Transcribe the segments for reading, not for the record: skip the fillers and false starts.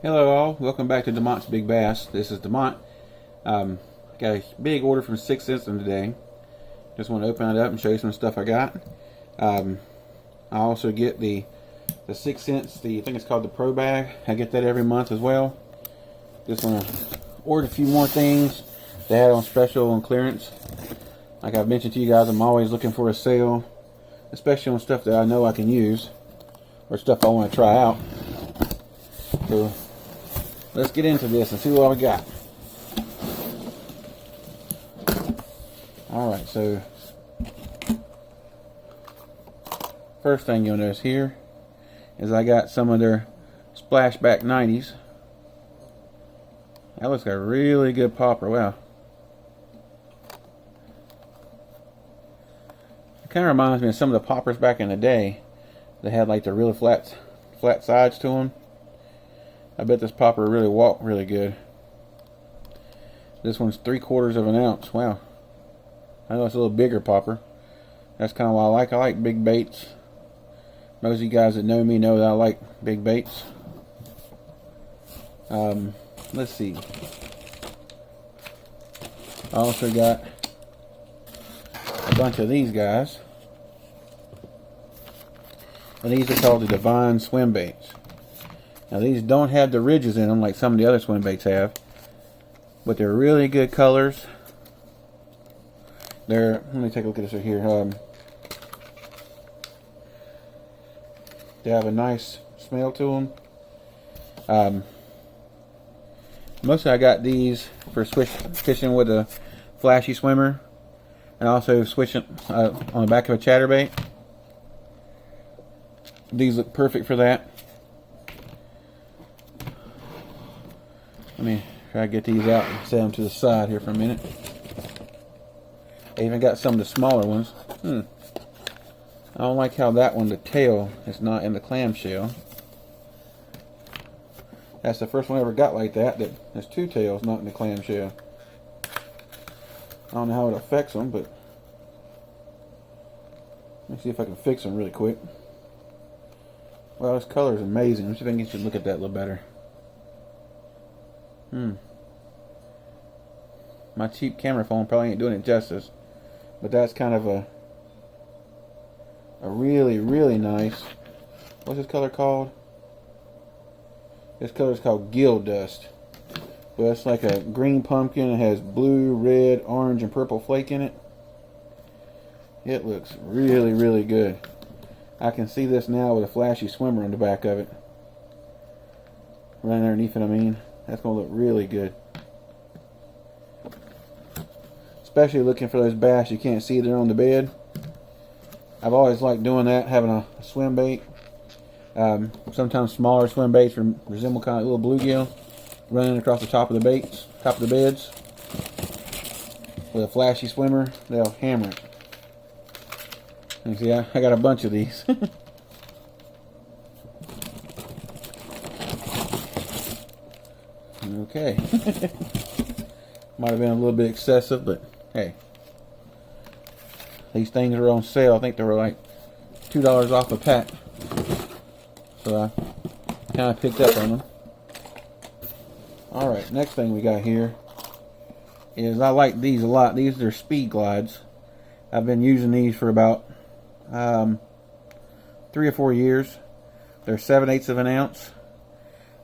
Hello all, welcome back to Demont's Big Bass. This is Demont. Got a big order from 6 Cents today. Just want to open it up and show you some stuff I got. I also get the 6 Cents, I think it's called the Pro Bag. I get that every month as well. Just want to order a few more things they had on special and clearance. Like I've mentioned to you guys, I'm always looking for a sale, especially on stuff that I know I can use or stuff I want to try out. So let's get into this and see what we got. Alright, so first thing you'll notice here is I got some of their Splashback 90s. That looks like a really good popper. Wow. It kind of reminds me of some of the poppers back in the day. They had like the really flat sides to them. I bet this popper really walked really good. This one's 3/4 of an ounce. Wow. I know it's a little bigger popper. That's kind of what I like big baits. Most of you guys that know me know that I like big baits. Let's see. I also got a bunch of these guys. And these are called the Divine Swim Baits. Now these don't have the ridges in them like some of the other swim baits have, but they're really good colors. Let me take a look at this right here. They have a nice smell to them. Mostly I got these for fishing with a flashy swimmer, and also switching on the back of a chatterbait. These look perfect for that. Let me try to get these out and set them to the side here for a minute. I even got some of the smaller ones. I don't like how that one, the tail, is not in the clamshell. That's the first one I ever got like that there's two tails not in the clamshell. I don't know how it affects them, but let me see if I can fix them really quick. Well, this color is amazing. Let me see if I can get you to look at that a little better. My cheap camera phone probably ain't doing it justice, but that's kind of a really, really nice. What's this color called? This color is called Gill Dust. But it's like a green pumpkin. It has blue, red, orange, and purple flake in it. It looks really, really good. I can see this now with a flashy swimmer on the back of it. Right underneath it, I mean. That's going to look really good. Especially looking for those bass you can't see there on the bed. I've always liked doing that, having a swim bait. Sometimes smaller swim baits resemble kind of little bluegill running across the top of the beds. With a flashy swimmer, they'll hammer it. You see, I got a bunch of these. Okay. Might have been a little bit excessive, but hey. These things are on sale. I think they were like $2 off a pack. So I kind of picked up on them. Alright, next thing we got here is, I like these a lot. These are Speed Glides. I've been using these for about 3 or 4 years. They're 7/8 of an ounce.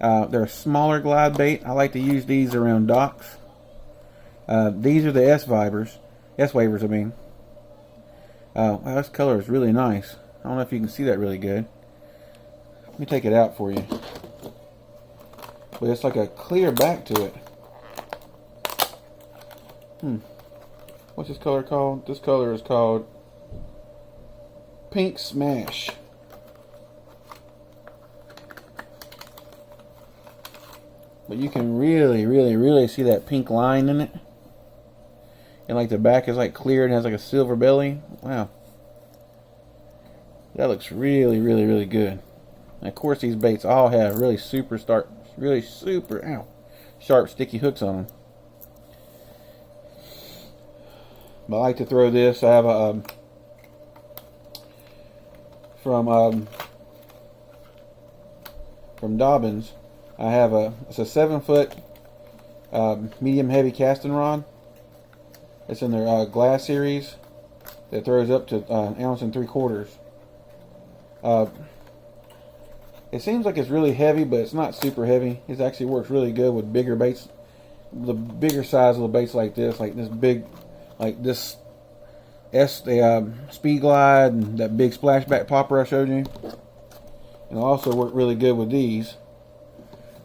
They're a smaller glide bait. I like to use these around docks. These are the S-Wavers, I mean. Wow, this color is really nice. I don't know if you can see that really good. Let me take it out for you. But it's like a clear back to it. What's this color called? This color is called Pink Smash. But you can really, really, really see that pink line in it. And like the back is like clear and has like a silver belly. Wow. That looks really, really, really good. And of course these baits all have really super sharp sticky hooks on them. But I like to throw this. I have a from Dobbins. I have it's a 7-foot medium heavy casting rod. It's in their glass series that throws up to 1 ounce and 3/4. It seems like it's really heavy, but it's not super heavy. It actually works really good with bigger baits, the bigger size of the baits like this big, like this the Speed Glide and that big splashback popper I showed you. It'll also work really good with these.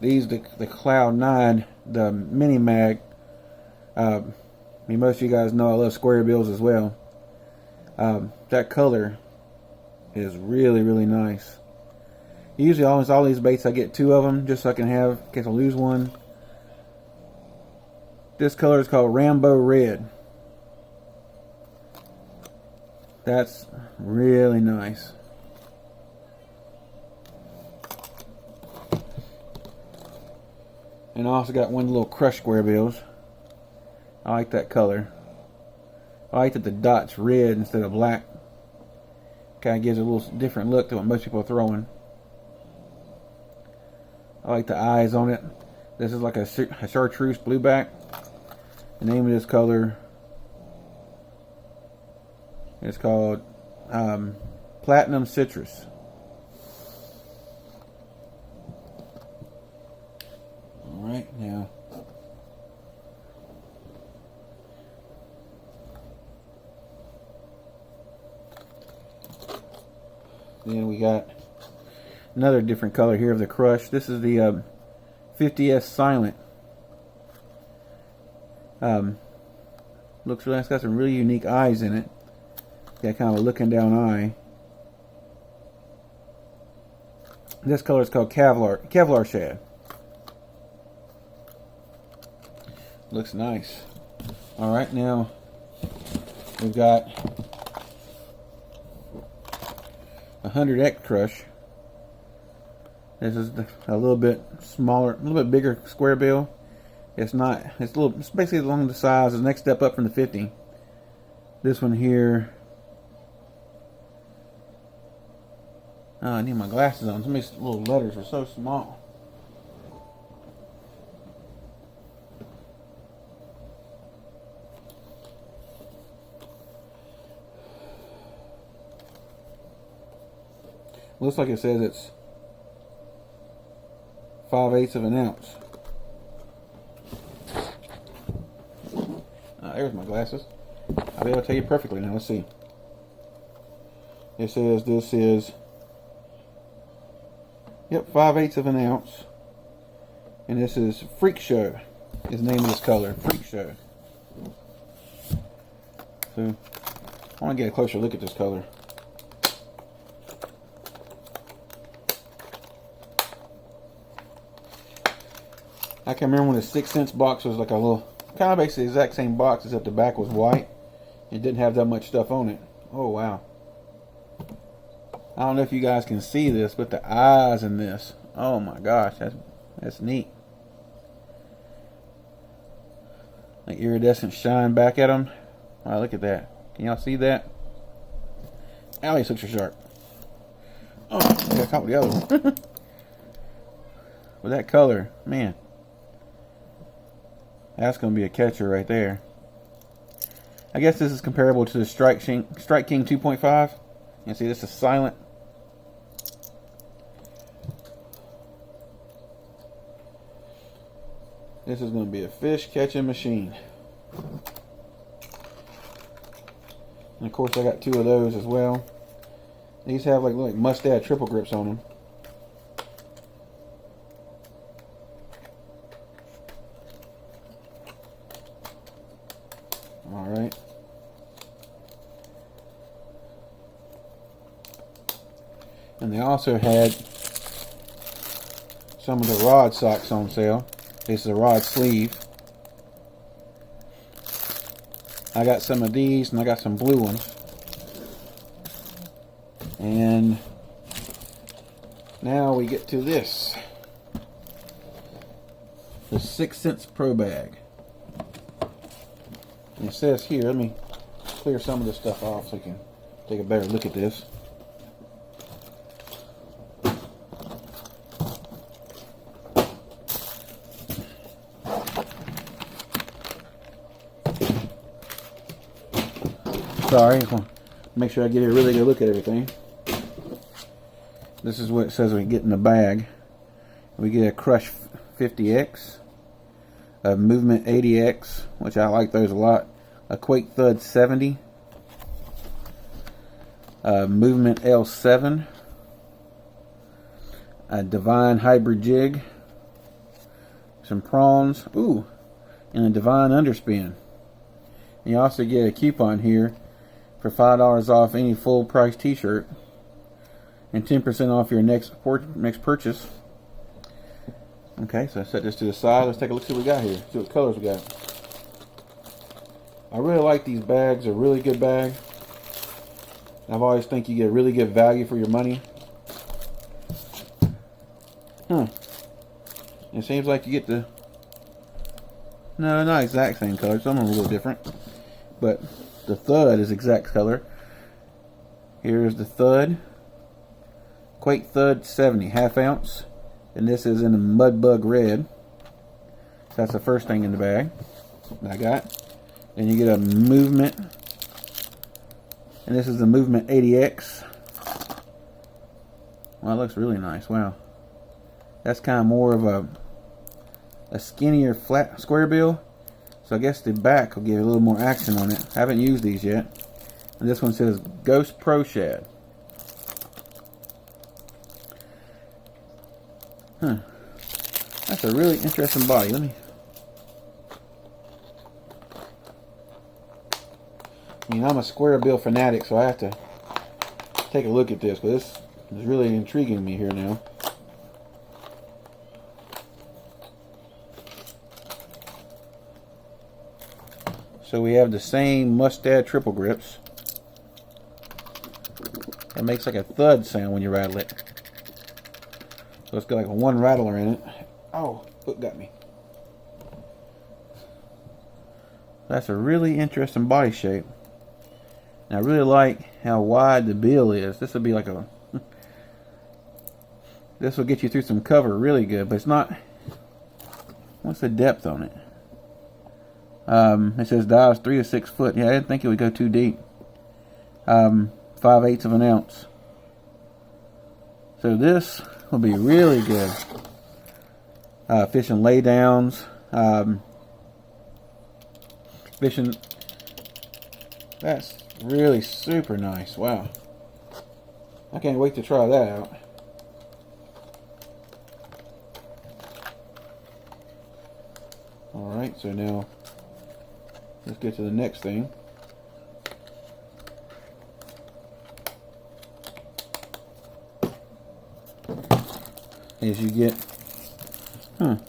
The Cloud 9, the mini mag. I mean, most of you guys know I love square bills as well. That color is really, really nice. Usually almost all these baits I get 2 of them just so I can have in case I lose one. This color is called Rambo Red. That's really nice. And I also got one little crushed square bills. I like that color. I like that the dot's red instead of black. Kind of gives it a little different look to what most people are throwing. I like the eyes on it. This is like a chartreuse blueback. The name of this color is called Platinum Citrus. Alright, now then we got another different color here of the crush. This is the 50S Silent. Looks really nice. Got some really unique eyes in it. Got kind of a looking down eye. This color is called Kevlar Shad. Looks nice. Alright, now we've got 100X crush. This is a little bit smaller, a little bit bigger square bill. It's basically along the size, the next step up from the 50. This one here, I need my glasses on. Some of these little letters are so small. Looks like it says it's 5/8 of an ounce. There's my glasses. I'll be able to tell you perfectly now. Let's see. It says this is, yep, 5/8 of an ounce. And this is Freak Show, is the name of this color. Freak Show. So, I want to get a closer look at this color. I can remember when the 6 cents box was like a little, kind of basically the exact same box except the back was white. It didn't have that much stuff on it. Oh wow. I don't know if you guys can see this, but the eyes in this, oh my gosh, that's neat. Like iridescent shine back at them. Wow, look at that. Can y'all see that? Ow, these hooks are sharp. Oh, I got caught with the other one. With that color, man. That's going to be a catcher right there. I guess this is comparable to the Strike King 2.5. You can see this is silent. This is going to be a fish catching machine. And of course I got 2 of those as well. These have like mustad triple grips on them. Alright. And they also had some of the rod socks on sale. This is a rod sleeve. I got some of these and I got some blue ones. And now we get to this. The 6 cents Pro Bag. And it says here, let me clear some of this stuff off so you can take a better look at this. sorry. Make sure I get a really good look at everything. This is what it says we get in the bag. We get a Crush 50X, a Movement 80X, which I like those a lot, a Quake Thud 70, a Movement L7, a Divine Hybrid Jig, some prawns, ooh, and a Divine Underspin. And you also get a coupon here for $5 off any full price t-shirt and 10% off your next purchase. Okay, so I set this to the side. Let's take a look, see what we got here. See what colors we got. I really like these bags. They're a really good bag. I've always think you get really good value for your money. It seems like you get the... No, not exact same color. Some are a little different. But the Thud is exact color. Here's the Thud. Quake Thud 70, half ounce. And this is in the Mudbug Red. So that's the first thing in the bag that I got. And you get a Movement. And this is the Movement 80X. Well, it looks really nice. Wow. That's kind of more of a skinnier flat square bill. So I guess the back will give a little more action on it. I haven't used these yet. And this one says Ghost Pro Shad. That's a really interesting body. Let me... I mean, I'm a square bill fanatic, so I have to take a look at this. But this is really intriguing me here now. So we have the same Mustad triple grips. It makes like a thud sound when you rattle it. So it's got like one rattler in it. Oh, foot got me. That's a really interesting body shape. And I really like how wide the bill is. This will be like a... This will get you through some cover really good, but it's not... What's the depth on it? It says dives 3 to 6 foot. Yeah, I didn't think it would go too deep. 5/8 of an ounce. So this will be really good. Fishing laydowns. Fishing. That's really super nice. Wow. I can't wait to try that out. Alright, so now let's get to the next thing. As you get, I'm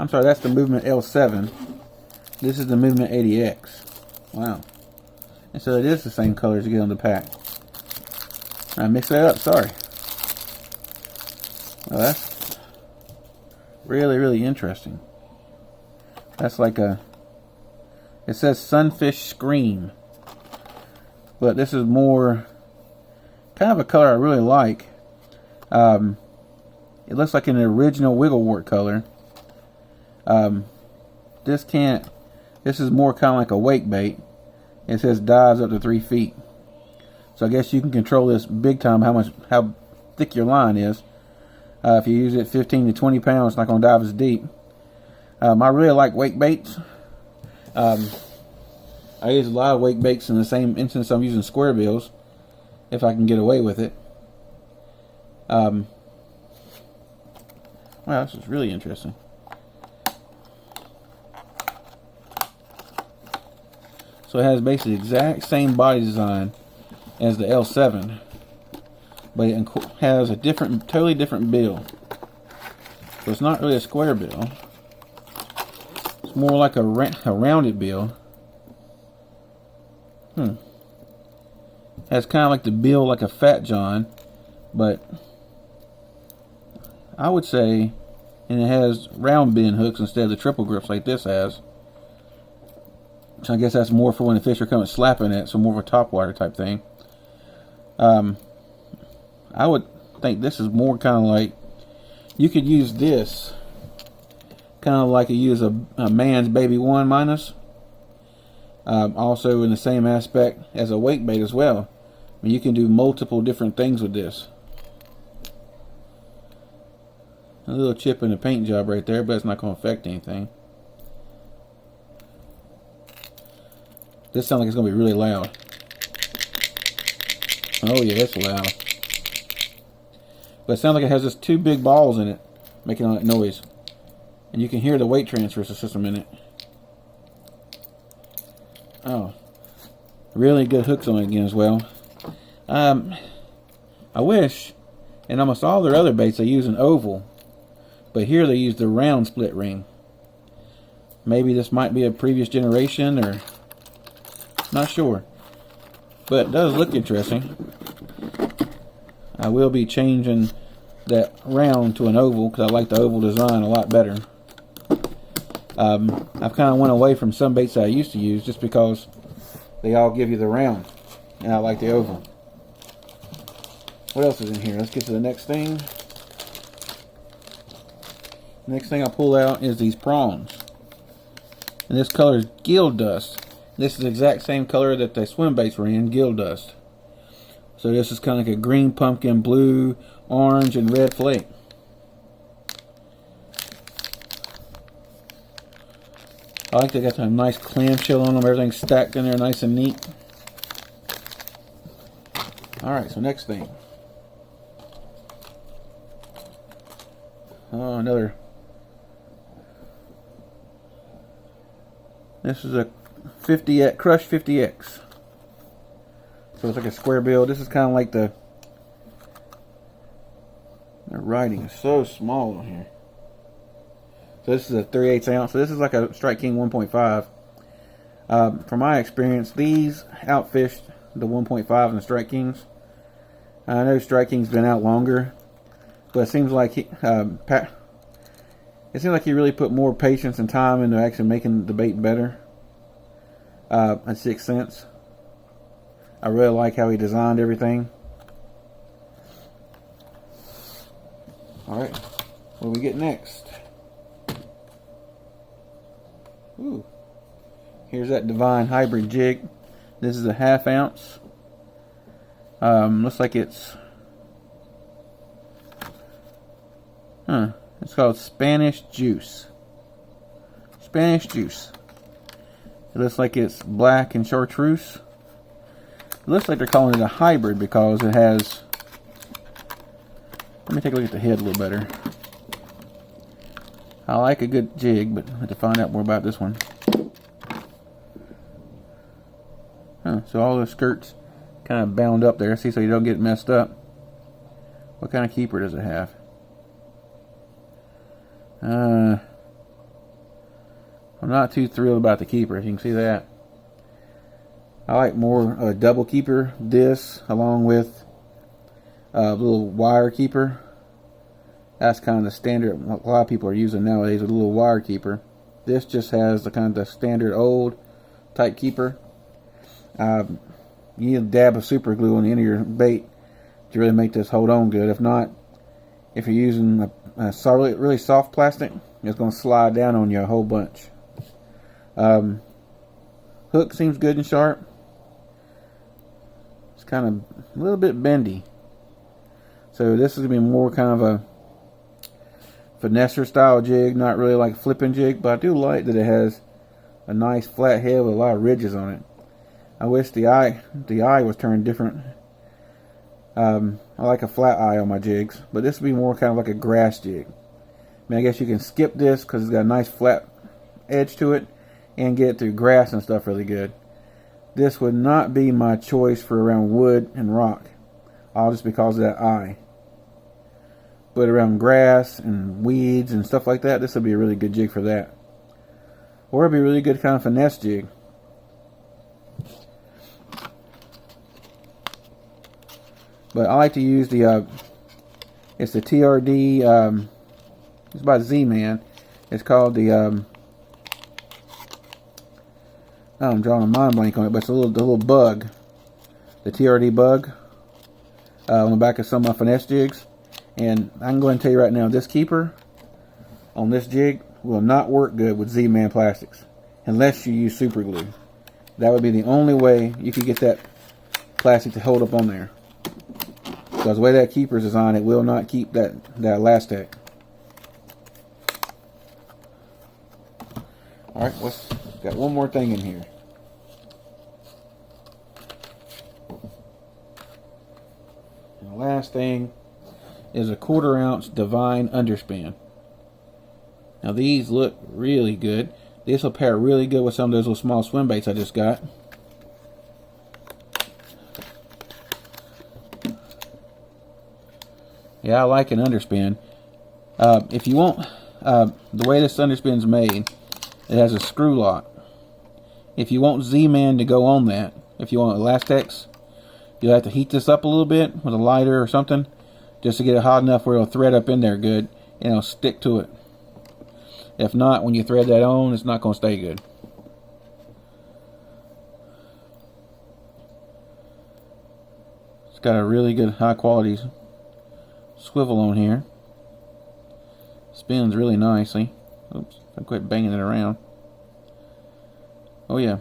sorry, that's the Movement L7. This is the Movement 80X. Wow. And so it is the same colors you get on the pack. I mixed that up, sorry. Well, that's really, really interesting. That's like a, it says Sunfish Scream. But this is more, kind of a color I really like. It looks like an original Wigglewort color. This is more kind of like a wake bait. It says dives up to 3 feet. So I guess you can control this big time how thick your line is. If you use it 15 to 20 pounds, it's not going to dive as deep. I really like wake baits. I use a lot of wake baits in the same instance I'm using square bills, if I can get away with it. Wow, this is really interesting. So it has basically the exact same body design as the L7, but it has a totally different bill. So it's not really a square bill. It's more like a rounded bill. Has kind of like the bill like a Fat John, but I would say, and it has round bend hooks instead of the triple grips like this has. So I guess that's more for when the fish are coming slapping it, so more of a topwater type thing. I would think this is more kind of like, you could use this kind of like you use a man's baby 1 minus. Also in the same aspect as a weight bait as well. I mean, you can do multiple different things with this. A little chip in the paint job right there, but it's not going to affect anything. This sounds like it's going to be really loud. Oh yeah, it's loud. But it sounds like it has just 2 big balls in it, making all that noise. And you can hear the weight transfer system in it. Oh, really good hooks on it again as well. I wish, in almost all their other baits, they use an oval. But here they use the round split ring. Maybe this might be a previous generation, or not sure. But it does look interesting. I will be changing that round to an oval because I like the oval design a lot better. I've kind of went away from some baits that I used to use just because they all give you the round, and I like the oval. What else is in here? Let's get to the next thing. Next thing I pull out is these prongs. And this color is gill dust. This is the exact same color that the swim baits were in, gill dust. So this is kind of like a green pumpkin, blue, orange, and red flake. I like they got a nice clamshell on them. Everything's stacked in there nice and neat. Alright, so next thing. Oh, another. This is a 50X, Crush 50X. So it's like a square build. This is kind of like the writing is so small on here. So this is a 3/8 ounce. So this is like a Strike King 1.5. From my experience, these outfished the 1.5 and the Strike Kings. I know Strike King's been out longer, but it seems like he really put more patience and time into actually making the bait better. At 6 cents. I really like how he designed everything. Alright, what do we get next? Ooh. Here's that Divine Hybrid jig. This is a 1/2 ounce. Looks like it's it's called Spanish Juice. Spanish Juice. It looks like it's black and chartreuse. It looks like they're calling it a hybrid because it has... Let me take a look at the head a little better. I like a good jig, but I have to find out more about this one. So all the skirts kind of bound up there, see, so you don't get messed up. What kind of keeper does it have? I'm not too thrilled about the keeper, if you can see that. I like more a double keeper, this, along with a little wire keeper. That's kind of the standard a lot of people are using nowadays, a little wire keeper. This just has the kind of the standard old type keeper. You need a dab of super glue on the end of your bait to really make this hold on good. If not, if you're using a really soft plastic, it's going to slide down on you a whole bunch. Hook seems good and sharp. It's kind of a little bit bendy. So this is going to be more kind of a finesser style jig, not really like a flipping jig, but I do like that it has a nice flat head with a lot of ridges on it. I wish the eye was turned different. I like a flat eye on my jigs, but this would be more kind of like a grass jig. I mean, I guess you can skip this because it's got a nice flat edge to it and get it through grass and stuff really good. This would not be my choice for around wood and rock, all just because of that eye. But around grass and weeds and stuff like that, this would be a really good jig for that. Or it'd be a really good kind of finesse jig. But I like to use the, it's the TRD, it's by Z-Man. It's called the, I'm drawing a mind blank on it, but it's the little bug. The TRD bug. On the back of some of my finesse jigs. And I'm going to tell you right now, this keeper on this jig will not work good with Z-Man plastics unless you use super glue. That would be the only way you could get that plastic to hold up on there. Because the way that keeper is designed, it will not keep that elastic. Alright, got one more thing in here. And the last thing is a 1/4 ounce Divine underspan. Now these look really good. This will pair really good with some of those little small swim baits I just got. Yeah, I like an underspin. If you want, the way this underspin's made, it has a screw lock. If you want Z-Man to go on that, if you want Elastex, you'll have to heat this up a little bit with a lighter or something, just to get it hot enough where it'll thread up in there good, and it'll stick to it. If not, when you thread that on, it's not going to stay good. It's got a really good high quality swivel on here. Spins really nicely. Oops, I quit banging it around. Oh yeah.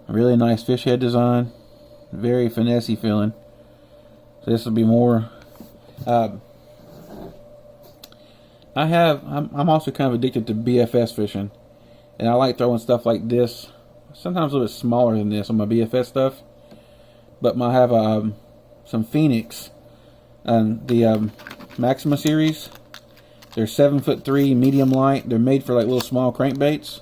A really nice fish head design. Very finessey feeling. So this will be more I'm also kind of addicted to BFS fishing, and I like throwing stuff like this, sometimes a little bit smaller than this on my BFS stuff. But I have some Phoenix and the Maxima series. They're 7'3" medium light. They're made for like little small crankbaits,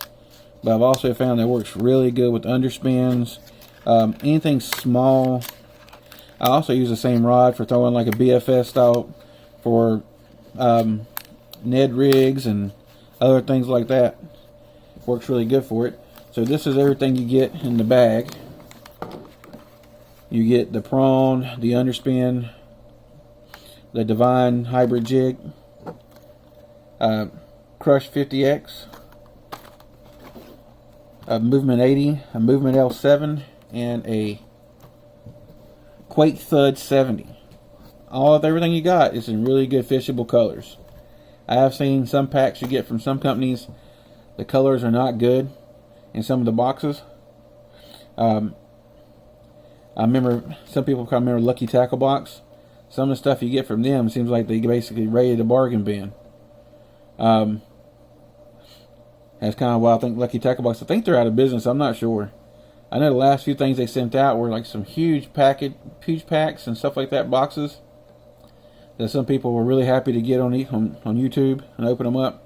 but I've also found that it works really good with underspins, anything small. I also use the same rod for throwing like a BFS style for Ned rigs and other things like that. Works really good for it. So this is everything you get in the bag. You get the prawn, the underspin, the Divine hybrid jig, Crush 50X, a Movement 80, a Movement L7, and a Quake Thud 70. Everything you got is in really good fishable colors. I have seen some packs you get from some companies, the colors are not good in some of the boxes. I remember some people probably remember Lucky Tackle Box. Some of the stuff you get from them seems like they basically raided a bargain bin. That's kind of why I think Lucky Tackle Box, I think they're out of business. I'm not sure. I know the last few things they sent out were like some huge packs and stuff like that, boxes that some people were really happy to get on YouTube and open them up.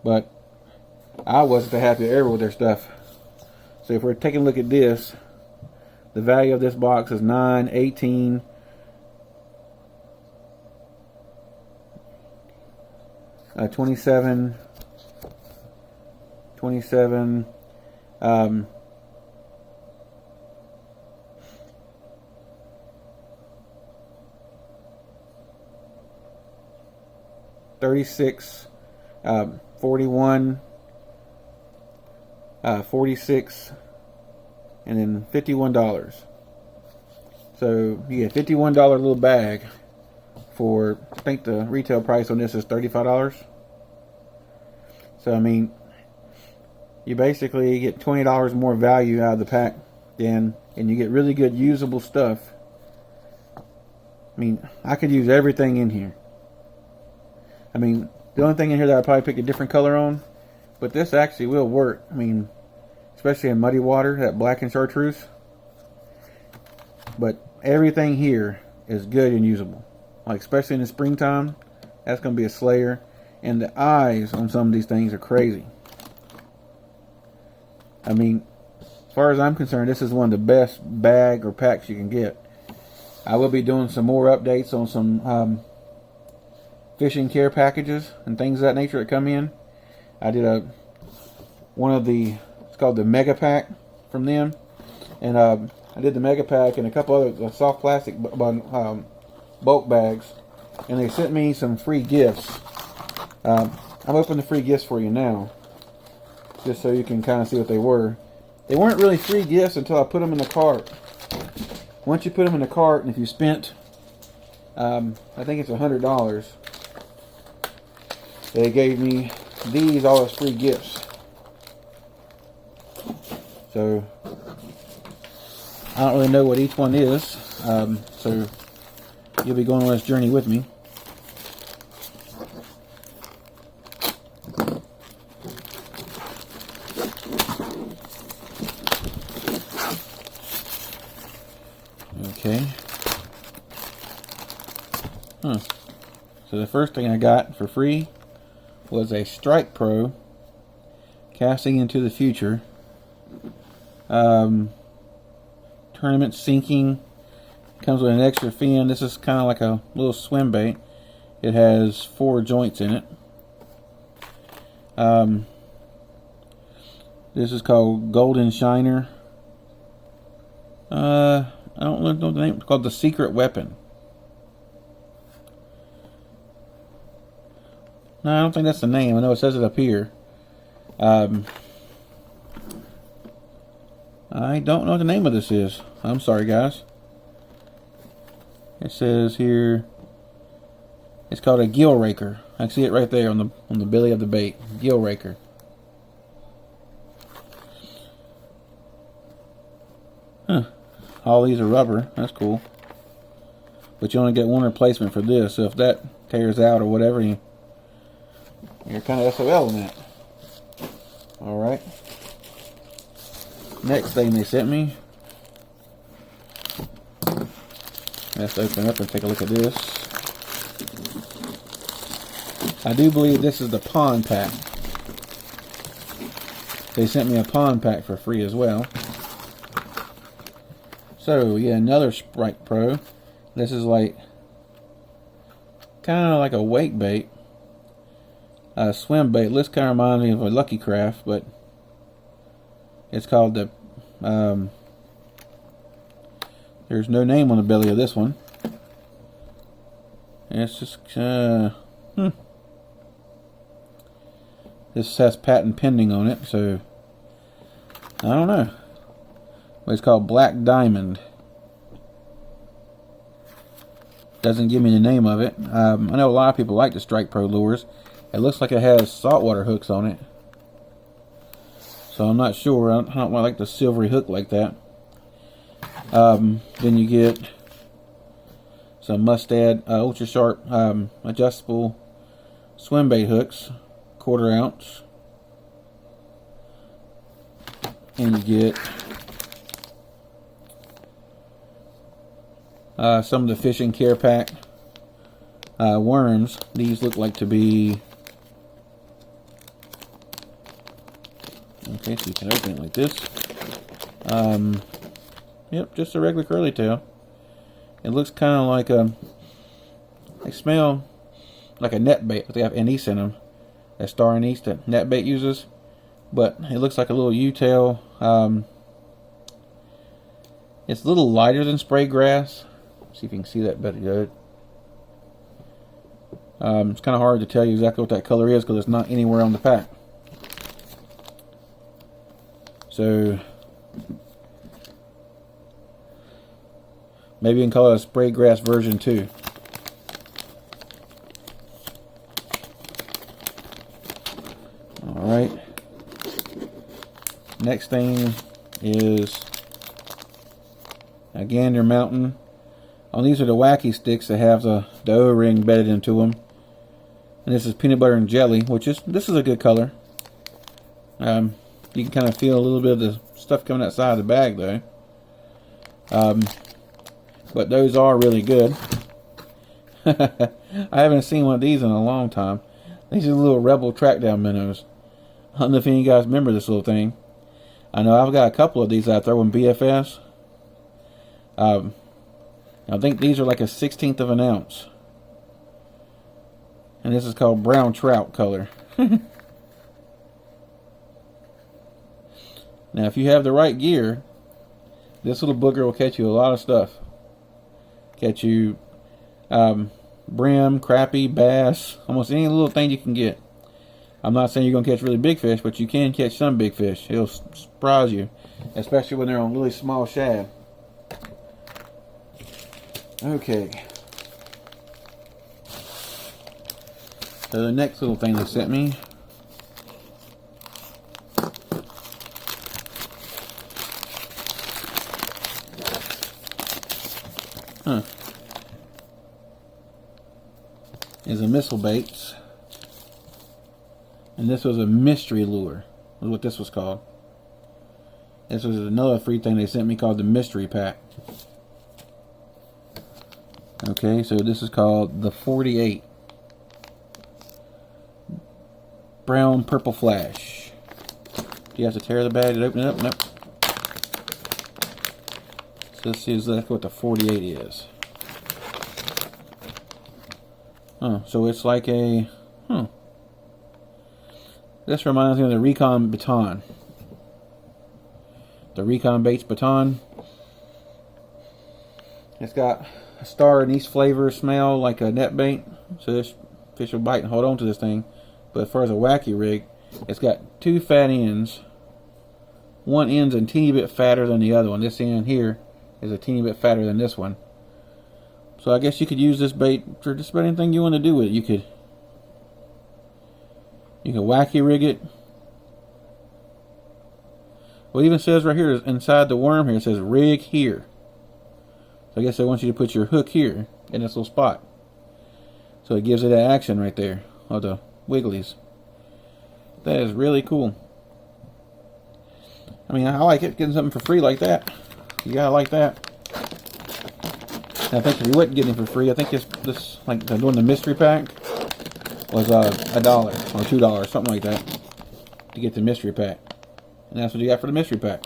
But I wasn't happy ever with their stuff. So if we're taking a look at this, the value of this box is $9, $18, $27, $27, $36, $41, $46, and then $51. So you get a $51 little bag for, I think the retail price on this is $35. So I mean, you basically get $20 more value out of the pack, and you get really good usable stuff. I mean, I could use everything in here. I mean, the only thing in here that I'd probably pick a different color on, but this actually will work. I mean, especially in muddy water, that black and chartreuse. But everything here is good and usable. Like, especially in the springtime, that's going to be a slayer. And the eyes on some of these things are crazy. I mean, as far as I'm concerned, this is one of the best bag or packs you can get. I will be doing some more updates on some fishing care packages and things of that nature that come in. I did it's called the Mega Pack from them, and I did the Mega Pack and a couple other soft plastic bulk bags, and they sent me some free gifts. I'm opening the free gifts for you now, just so you can kind of see what they were. They weren't really free gifts until I put them in the cart. Once you put them in the cart, and if you spent, I think it's $100, They gave me these all as free gifts. So I don't really know what each one is. So you'll be going on this journey with me. Okay. So the first thing I got for free was a Strike Pro Casting into the Future. Tournament sinking. Comes with an extra fin. This is kind of like a little swim bait. It has 4 joints in it. This is called Golden Shiner. I don't know the name. It's called the Secret Weapon. No, I don't think that's the name. I know it says it up here. I don't know what the name of this is. I'm sorry, guys. It says here it's called a gill raker. I can see it right there on the belly of the bait. Gill raker. All these are rubber. That's cool. But you only get one replacement for this. So if that tears out or whatever, you're kind of SOL in that. Alright. Next thing they sent me. Let's open up and take a look at this. I do believe this is the pond pack. They sent me a pond pack for free as well. So yeah, another Strike Pro. This is like kind of like a wake bait, a swim bait. This kind of reminds me of a Lucky Craft, but it's called the. There's no name on the belly of this one. It's just This has patent pending on it, so I don't know. But it's called Black Diamond. Doesn't give me the name of it. I know a lot of people like the Strike Pro lures. It looks like it has saltwater hooks on it, so I'm not sure. I don't like the silvery hook like that. Then you get some Mustad ultra sharp adjustable swim bait hooks, 1/4 ounce, and you get some of the Fishing Care Pack worms. These look like to be okay, so you can open it like this. Yep, just a regular curly tail. It looks kind of like they smell like a net bait, but they have anise in them. That star anise that net bait uses, but it looks like a little U-tail. It's a little lighter than spray grass. See if you can see that better. Good. It's kind of hard to tell you exactly what that color is because it's not anywhere on the pack. So maybe you can call it a spray grass version 2. Alright. Next thing is a Gander Mountain. Oh, these are the wacky sticks that have the O-ring bedded into them. And this is peanut butter and jelly, this is a good color. You can kind of feel a little bit of the stuff coming outside of the bag though. But those are really good. I haven't seen one of these in a long time. These are little Rebel trackdown minnows. I don't know if any of you guys remember this little thing. I know I've got a couple of these I throw in BFS. I think these are like a 1/16 of an ounce. And this is called brown trout color. Now if you have the right gear, this little booger will catch you a lot of stuff. Catch you brim, crappie, bass, almost any little thing you can get. I'm not saying you're going to catch really big fish, but you can catch some big fish. It'll surprise you, especially when they're on really small shad. Okay. So the next little thing they sent me is a missile baits. And this was a mystery lure, is what this was called. This was another free thing they sent me called the mystery pack. Okay, so this is called the 48 brown purple flash. Do you have to tear the bag to open it up? Nope. So this is exactly what the 48 is. Oh, so it's like a This reminds me of the Recon baton. The Recon Baits baton. It's got a star anise flavor smell like a net bait. So this fish will bite and hold on to this thing. But as far as a wacky rig, it's got two fat ends. One end's a teeny bit fatter than the other one. This end here is a teeny bit fatter than this one. So I guess you could use this bait for just about anything you want to do with it. You could wacky rig it. Well, it even says right here inside the worm here, it says rig here. So I guess they want you to put your hook here in this little spot. So it gives it that action right there of the wigglies. That is really cool. I mean, I like it, getting something for free like that. You gotta like that. And I think if you wasn't getting it for free, I think this like doing the mystery pack was $1 or $2, something like that, to get the mystery pack. And that's what you got for the mystery pack.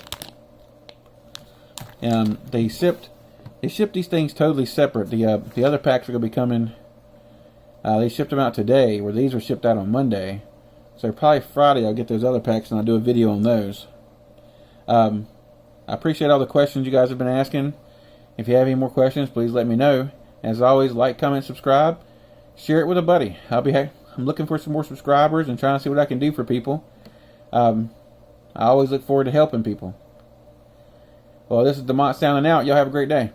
They shipped these things totally separate. The other packs are gonna be coming. They shipped them out today, where these were shipped out on Monday. So probably Friday I'll get those other packs and I'll do a video on those. I appreciate all the questions you guys have been asking. If you have any more questions, please let me know. As always, like, comment, subscribe, share it with a buddy. I'm looking for some more subscribers and trying to see what I can do for people. I always look forward to helping people. Well, this is DeMont signing out. Y'all have a great day.